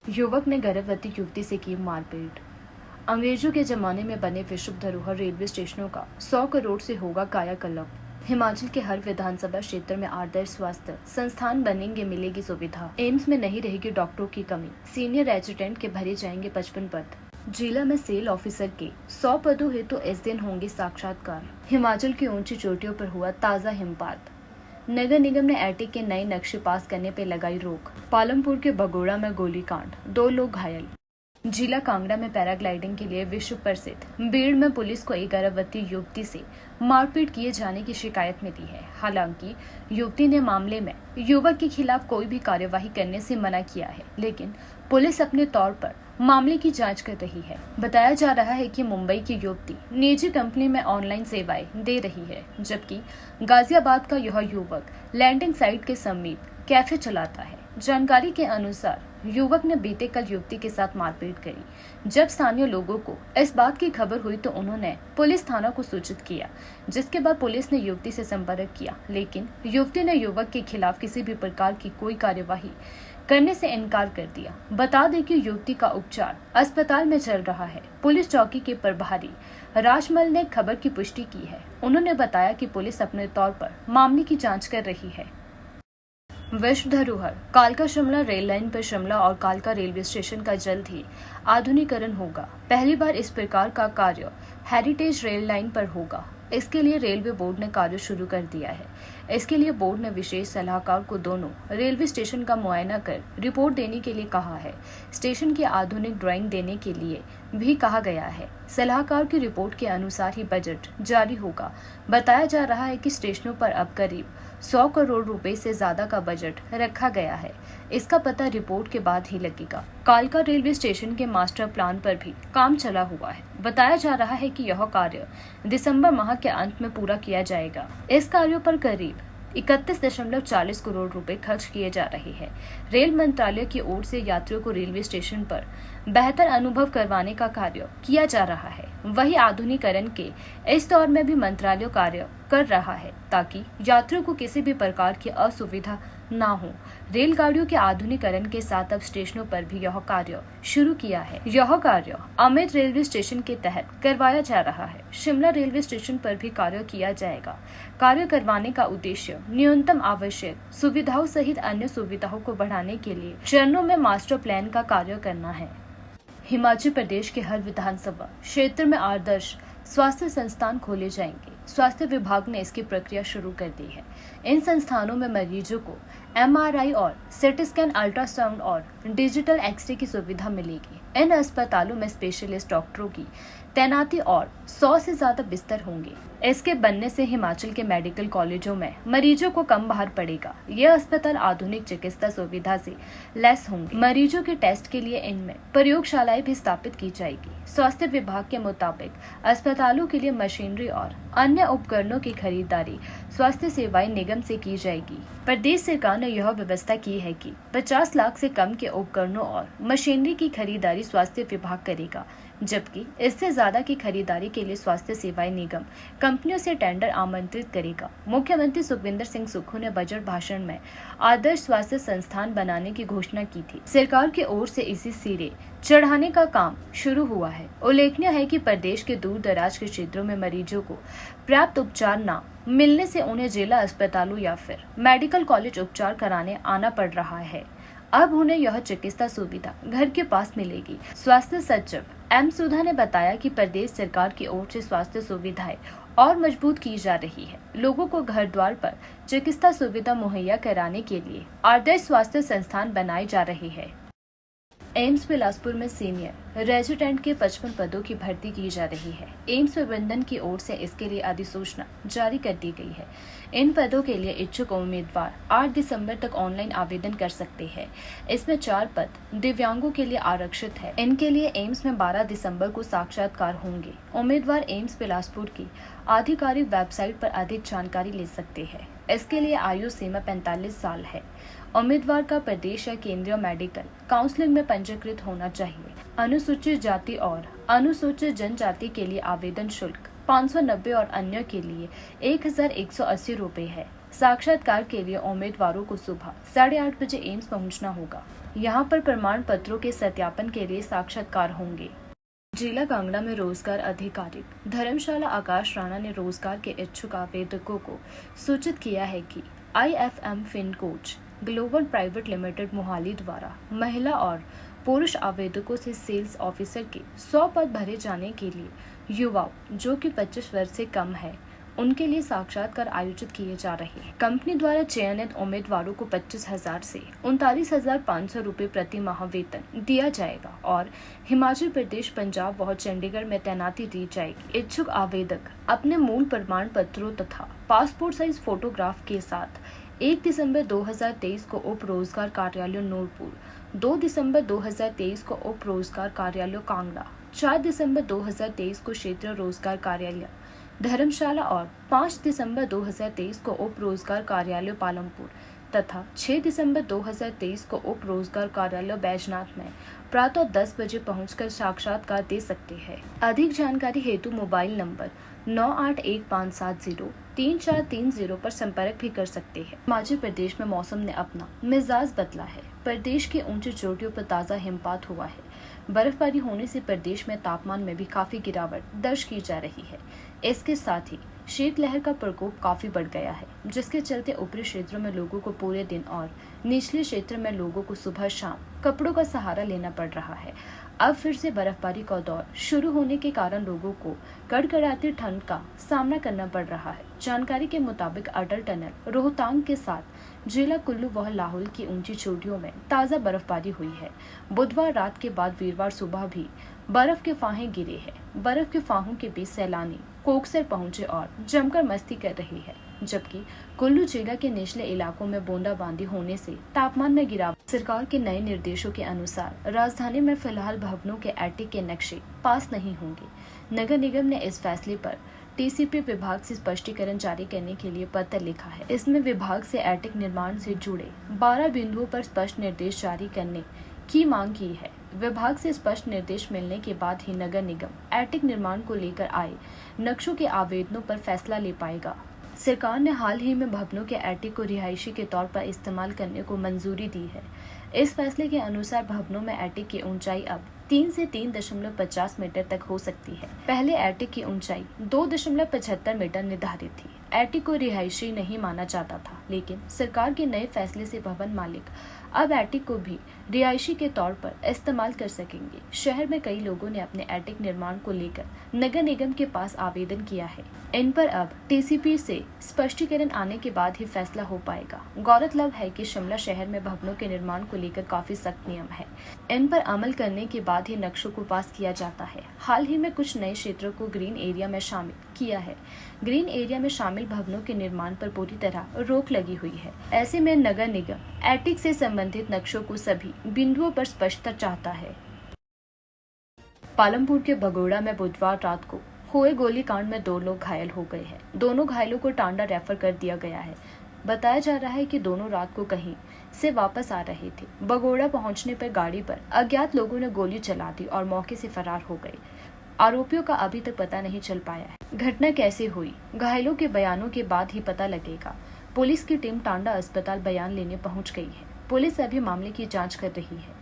युवक ने गर्भवती युवती से की मारपीट। अंग्रेजों के जमाने में बने विश्व धरोहर रेलवे स्टेशनों का 100 करोड़ से होगा कायाकल्प। हिमाचल के हर विधानसभा क्षेत्र में आदर्श स्वास्थ्य संस्थान बनेंगे, मिलेगी सुविधा। एम्स में नहीं रहेगी डॉक्टरों की कमी, सीनियर रेजिडेंट के भरे जाएंगे 55 पद। जिला में सेल ऑफिसर के 100 पदों हेतु इस दिन होंगे साक्षात्कार। हिमाचल की ऊंची चोटियों पर हुआ ताजा हिमपात। नगर निगम ने एटिक के नए नक्शे पास करने पर लगाई रोक। पालमपुर के बगोड़ा में गोलीकांड, 2 लोग घायल। जिला कांगड़ा में पैराग्लाइडिंग के लिए विश्व प्रसिद्ध बीड़ में पुलिस को एक गर्भवती युवती से मारपीट किए जाने की शिकायत मिली है। हालांकि युवती ने मामले में युवक के खिलाफ कोई भी कार्यवाही करने से मना किया है, लेकिन पुलिस अपने तौर पर मामले की जांच कर रही है। बताया जा रहा है कि मुंबई की युवती निजी कंपनी में ऑनलाइन सेवाएं दे रही है, जबकि गाजियाबाद का यह युवक लैंडिंग साइट के समीप कैफे चलाता है। जानकारी के अनुसार युवक ने बीते कल युवती के साथ मारपीट करी। जब स्थानीय लोगों को इस बात की खबर हुई तो उन्होंने पुलिस थाना को सूचित किया, जिसके बाद पुलिस ने युवती से संपर्क किया, लेकिन युवती ने युवक के खिलाफ किसी भी प्रकार की कोई कार्यवाही करने से इनकार कर दिया। बता दें कि युवती का उपचार अस्पताल में चल रहा है। पुलिस चौकी के प्रभारी राजमल ने खबर की पुष्टि की है। उन्होंने बताया कि पुलिस अपने तौर पर मामले की जाँच कर रही है। विश्व धरोहर कालका शिमला रेल लाइन पर शिमला और कालका रेलवे स्टेशन का जल्द ही आधुनिकीकरण होगा। पहली बार इस प्रकार का कार्य हेरिटेज रेल लाइन पर होगा। इसके लिए रेलवे बोर्ड ने कार्य शुरू कर दिया है। इसके लिए बोर्ड ने विशेष सलाहकार को दोनों रेलवे स्टेशन का मुआयना कर रिपोर्ट देने के लिए कहा है। स्टेशन की आधुनिक ड्राइंग देने के लिए भी कहा गया है। सलाहकार की रिपोर्ट के अनुसार ही बजट जारी होगा। बताया जा रहा है कि स्टेशनों पर अब करीब 100 करोड़ रुपए से ज्यादा का बजट रखा गया है। इसका पता रिपोर्ट के बाद ही लगेगा। कालका रेलवे स्टेशन के मास्टर प्लान पर भी काम चला हुआ है। बताया जा रहा है कि यह कार्य दिसंबर माह के अंत में पूरा किया जाएगा। इस कार्यों पर करीब 31.40 करोड़ रुपए खर्च किए जा रहे हैं। रेल मंत्रालय की ओर से यात्रियों को रेलवे स्टेशन पर बेहतर अनुभव करवाने का कार्य किया जा रहा है। वही आधुनिकीकरण के इस दौर में भी मंत्रालय कार्य कर रहा है ताकि यात्रियों को किसी भी प्रकार की असुविधा ना हो। रेलगाड़ियों के आधुनिकीकरण के साथ अब स्टेशनों पर भी यह कार्य शुरू किया है। यह कार्य अमित रेलवे स्टेशन के तहत करवाया जा रहा है। शिमला रेलवे स्टेशन पर भी कार्य किया जाएगा। कार्य करवाने का उद्देश्य न्यूनतम आवश्यक सुविधाओं सहित अन्य सुविधाओं को बढ़ाने के लिए चरणों में मास्टर प्लान का कार्य करना है। हिमाचल प्रदेश के हर विधानसभा क्षेत्र में आदर्श स्वास्थ्य संस्थान खोले जाएंगे। स्वास्थ्य विभाग ने इसकी प्रक्रिया शुरू कर दी है। इन संस्थानों में मरीजों को MRI और सीटी स्कैन, अल्ट्रासाउंड और डिजिटल एक्सरे की सुविधा मिलेगी। इन अस्पतालों में स्पेशलिस्ट डॉक्टरों की तैनाती और 100 से ज्यादा बिस्तर होंगे। इसके बनने से हिमाचल के मेडिकल कॉलेजों में मरीजों को कम भार पड़ेगा। ये अस्पताल आधुनिक चिकित्सा सुविधा से लैस होंगे। मरीजों के टेस्ट के लिए इनमें प्रयोगशालाएं भी स्थापित की जाएगी। स्वास्थ्य विभाग के मुताबिक अस्पतालों के लिए मशीनरी और अन्य उपकरणों की खरीदारी स्वास्थ्य सेवाएं निगम से की जाएगी। प्रदेश सरकार ने यह व्यवस्था की है कि 50 लाख से कम के उपकरणों और मशीनरी की खरीदारी स्वास्थ्य विभाग करेगा, जबकि इससे ज्यादा की खरीदारी के लिए स्वास्थ्य सेवाएं निगम कंपनियों से टेंडर आमंत्रित करेगा। मुख्यमंत्री सुखविंदर सिंह सुक्खू ने बजट भाषण में आदर्श स्वास्थ्य संस्थान बनाने की घोषणा की थी। सरकार की ओर से इसी सिरे चढ़ाने का काम शुरू हुआ है। उल्लेखनीय है कि प्रदेश के दूर दराज के क्षेत्रों में मरीजों को पर्याप्त उपचार न मिलने से उन्हें जिला अस्पतालों या फिर मेडिकल कॉलेज उपचार कराने आना पड़ रहा है। अब उन्हें यह चिकित्सा सुविधा घर के पास मिलेगी। स्वास्थ्य सचिव M सुधा ने बताया कि प्रदेश सरकार की ओर से स्वास्थ्य सुविधाएं और मजबूत की जा रही है। लोगों को घर द्वार पर चिकित्सा सुविधा मुहैया कराने के लिए आदर्श स्वास्थ्य संस्थान बनाए जा रहे हैं। एम्स बिलासपुर में सीनियर रेजिडेंट के 55 पदों की भर्ती की जा रही है। एम्स प्रबंधन की ओर से इसके लिए अधिसूचना जारी कर दी गई है। इन पदों के लिए इच्छुक उम्मीदवार 8 दिसंबर तक ऑनलाइन आवेदन कर सकते हैं। इसमें 4 पद दिव्यांगों के लिए आरक्षित है। इनके लिए एम्स में 12 दिसंबर को साक्षात्कार होंगे। उम्मीदवार एम्स बिलासपुर की आधिकारिक वेबसाइट पर अधिक जानकारी ले सकते हैं। इसके लिए आयु सीमा 45 साल है। उम्मीदवार का प्रदेश या केंद्रीय मेडिकल काउंसलिंग में पंजीकृत होना चाहिए। अनुसूचित जाति और अनुसूचित जनजाति के लिए आवेदन शुल्क 590 और अन्य के लिए 1180 रुपए है। साक्षात्कार के लिए उम्मीदवारों को सुबह 8:30 बजे एम्स पहुंचना होगा। यहाँ पर प्रमाण पत्रों के सत्यापन के लिए साक्षात्कार होंगे। जिला कांगड़ा में रोजगार आधिकारिक धर्मशाला आकाश राणा ने रोजगार के इच्छुक आवेदकों को सूचित किया है कि IFM Fincoach global private limited Mohali द्वारा महिला और पुरुष आवेदकों से सेल्स ऑफिसर के 100 पद भरे जाने के लिए युवाओं जो कि 25 वर्ष से कम है उनके लिए साक्षात्कार आयोजित किए जा रहे हैं। कंपनी द्वारा चयनित उम्मीदवारों को 25,000 से 39,500 रुपए प्रति माह वेतन दिया जाएगा और हिमाचल प्रदेश, पंजाब व चंडीगढ़ में तैनाती दी जाएगी। इच्छुक आवेदक अपने मूल प्रमाण पत्रों तथा पासपोर्ट साइज फोटोग्राफ के साथ 1 दिसंबर 2023 को उप रोजगार कार्यालय नूरपुर, 2 दिसंबर 2023 को उप रोजगार कार्यालय कांगड़ा, 4 दिसंबर 2023 को क्षेत्रीय रोजगार कार्यालय धर्मशाला और 5 दिसंबर 2023 को उप रोजगार कार्यालय पालमपुर तथा 6 दिसंबर 2023 को उप रोजगार कार्यालय बैजनाथ में प्रातः 10 बजे पहुंचकर साक्षात्कार दे सकते हैं। अधिक जानकारी हेतु मोबाइल नंबर 9815703430 पर संपर्क भी कर सकते हैं। हिमाचल प्रदेश में मौसम ने अपना मिजाज बदला है। प्रदेश के ऊंची चोटियों पर ताज़ा हिमपात हुआ है। बर्फबारी होने से प्रदेश में तापमान में भी काफी गिरावट दर्ज की जा रही है। इसके साथ ही शीतलहर का प्रकोप काफी बढ़ गया है, जिसके चलते ऊपरी क्षेत्रों में लोगों को पूरे दिन और निचले क्षेत्र में लोगों को सुबह शाम कपड़ों का सहारा लेना पड़ रहा है। अब फिर से बर्फबारी का दौर शुरू होने के कारण लोगों को कड़कड़ाती ठंड का सामना करना पड़ रहा है। जानकारी के मुताबिक अटल टनल, रोहतांग के साथ जिला कुल्लू व लाहौल की ऊंची चोटियों में ताज़ा बर्फबारी हुई है। बुधवार रात के बाद वीरवार सुबह भी बर्फ के फाहे गिरे हैं। बर्फ के फाहों के बीच सैलानी कोकसर पहुंचे और जमकर मस्ती कर रहे हैं, जबकि कुल्लू जिला के निचले इलाकों में बूंदाबांदी होने से तापमान में गिरावट। सरकार के नए निर्देशों के अनुसार राजधानी में फिलहाल भवनों के एटिक के नक्शे पास नहीं होंगे। नगर निगम ने इस फैसले पर TCP विभाग से स्पष्टीकरण जारी करने के लिए पत्र लिखा है। इसमें विभाग से एटिक निर्माण से जुड़े 12 बिंदुओं पर स्पष्ट निर्देश जारी करने की मांग की है। विभाग से स्पष्ट निर्देश मिलने के बाद ही नगर निगम एटिक निर्माण को लेकर आए नक्शों के आवेदनों पर फैसला ले पाएगा। सरकार ने हाल ही में भवनों के एटिक को रिहायशी के तौर पर इस्तेमाल करने को मंजूरी दी है। इस फैसले के अनुसार भवनों में एटिक की ऊंचाई अब 3 से 3.50 मीटर तक हो सकती है। पहले एटिक की ऊंचाई 2.75 मीटर निर्धारित थी। एटिक को रिहायशी नहीं माना जाता था, लेकिन सरकार के नए फैसले से भवन मालिक अब एटिक को भी रिहायशी के तौर पर इस्तेमाल कर सकेंगे। शहर में कई लोगों ने अपने एटिक निर्माण को लेकर नगर निगम के पास आवेदन किया है। इन पर अब TCP से स्पष्टीकरण आने के बाद ही फैसला हो पाएगा। गौरतलब है कि शिमला शहर में भवनों के निर्माण को लेकर काफी सख्त नियम है। इन पर अमल करने के बाद ही नक्शों को पास किया जाता है। हाल ही में कुछ नए क्षेत्रों को ग्रीन एरिया में शामिल किया है। ग्रीन एरिया में शामिल भवनों के निर्माण पर पूरी तरह रोक लगी हुई है। ऐसे में नगर निगम एटिक से संबंधित नक्शों को सभी बिंदुओं पर स्पष्टता चाहता है। पालमपुर के भगोड़ा में बुधवार रात को हुए गोलीकांड में 2 लोग घायल हो गए हैं। दोनों घायलों को टांडा रेफर कर दिया गया है। बताया जा रहा है कि दोनों रात को कहीं से वापस आ रहे थे। भगोड़ा पहुंचने पर गाड़ी पर अज्ञात लोगों ने गोली चला दी और मौके से फरार हो गए। आरोपियों का अभी तक पता नहीं चल पाया है। घटना कैसे हुई, घायलों के बयानों के बाद ही पता लगेगा। पुलिस की टीम टांडा अस्पताल बयान लेने पहुंच गई है। पुलिस अभी मामले की जांच कर रही है।